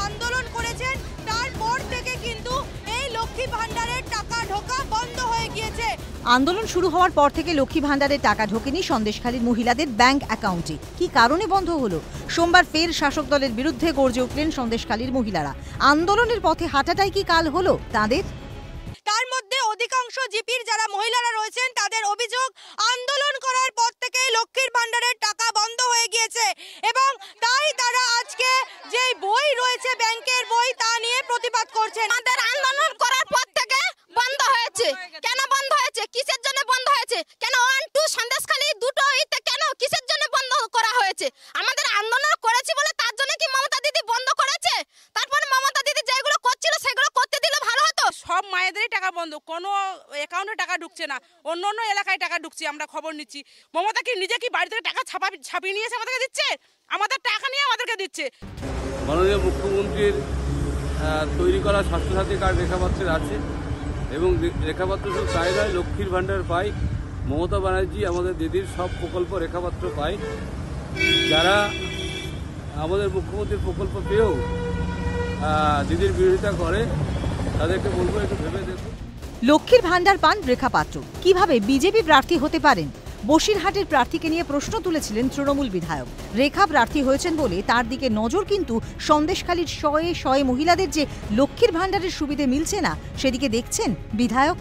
আন্দোলন করেছেন তারপর থেকে কিন্তু এই লক্ষ্মী ভান্ডারের টাকা ঢোকা বন্ধ হয়ে গিয়েছে। আন্দোলন শুরু হওয়ার পর থেকে লক্ষ্মী ভান্ডারের টাকা ঢোকেনি সন্দেশখালীর মহিলাদের ব্যাংক অ্যাকাউন্টে। কি কারণে বন্ধ হলো? সোমবার ফের শাসক দলের বিরুদ্ধে গর্জে উঠলেন সন্দেশখালীর মহিলারা। আন্দোলনের পথে হাঁটাটাই কি কাল হলো তাদের? তার মধ্যে অধিকাংশ জিপির যারা মহিলারা রয়েছেন তাদের অভিযোগ, আন্দোলন করার পর থেকে লক্ষ্মীর ভান্ডারের টাকা বন্ধ হয়ে গিয়েছে এবং তাই তারা আজকে যে বই রয়েছে ব্যাংকের বই তা নিয়ে প্রতিবাদ করছেন। আমাদের আন্দোলন করার পর থেকে বন্ধ হয়েছে। কেন বন্ধ হয়েছে? কিসের জন্য বন্ধ হয়েছে? কেন 1 2 সন্দেশখালী দুটো ইতে কেন কিসের জন্য বন্ধ করা হয়েছে? আমাদের আন্দোলন করেছি বলে তার জন্য কি মমতা দিদি বন্ধ করেছে? তারপরে মমতা দিদি যেগুলো করছিল সেগুলো করতে দিলে ভালো হতো। সব মায়েদেরই টাকা বন্ধ, কোনো অ্যাকাউন্টে টাকা ঢুকছে না, অন্য অন্য এলাকায় টাকা ঢুকছে। আমরা খবর নিচ্ছি, মমতা কি নিজে কি বাড়ি থেকে টাকা ছাপিয়ে নিয়ে এসে আমাদেরকে দিচ্ছে? আমাদের টাকা নিয়ে আমাদেরকে দিচ্ছে। মাননীয় মুখ্যমন্ত্রীর তৈরি করা স্বাস্থ্যসাথী কার্ড রেখাপাত্রের আছে এবং রেখাপাত্র শুধু তাই নয়, লক্ষ্মীর ভাণ্ডার পাই, মমতা ব্যানার্জি আমাদের দিদির সব প্রকল্প রেখাপাত্র পাই। যারা আমাদের মুখ্যমন্ত্রীর প্রকল্প পেয়েও দিদির বিরোধিতা করে তাদেরকে বলবো একটু ভেবে দেখুন। লক্ষ্মীর ভান্ডার পান রেখাপাত্র, কিভাবে বিজেপি প্রার্থী হতে পারেন? বসিরহাটের প্রার্থীকে নিয়ে প্রশ্ন তুলেছিলেন তৃণমূল বিধায়ক। রেখা প্রার্থী হয়েছেন বলে তার দিকে নজর, কিন্তু সন্দেশখালীর শয়ে শয়ে মহিলাদের যে লক্ষ্মীর ভান্ডারের সুবিধে মিলছে না সেদিকে দেখছেন বিধায়ক।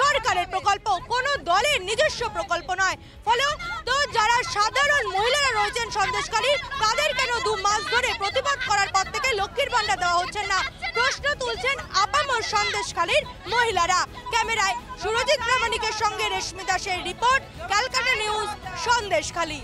সরকারের প্রকল্প, কোনো দলের নিজস্ব প্রকল্প নয়। ফলেও তো যারা সাধারণ মহিলারা রয়েছেন সন্দেশখালীর, তাদের কেন 2 মাস ধরে প্রতিবাদ করার পর থেকে লক্ষ্মীর ভান্ডার দেওয়া হচ্ছে না, প্রশ্ন তুলছেন আপামর সন্দেশখালীর মহিলারা। ক্যামেরায় সুরজিৎ প্রামাণিকের সঙ্গে রেশমি দাসের রিপোর্ট, ক্যালকাটা নিউজ, সন্দেশখালী।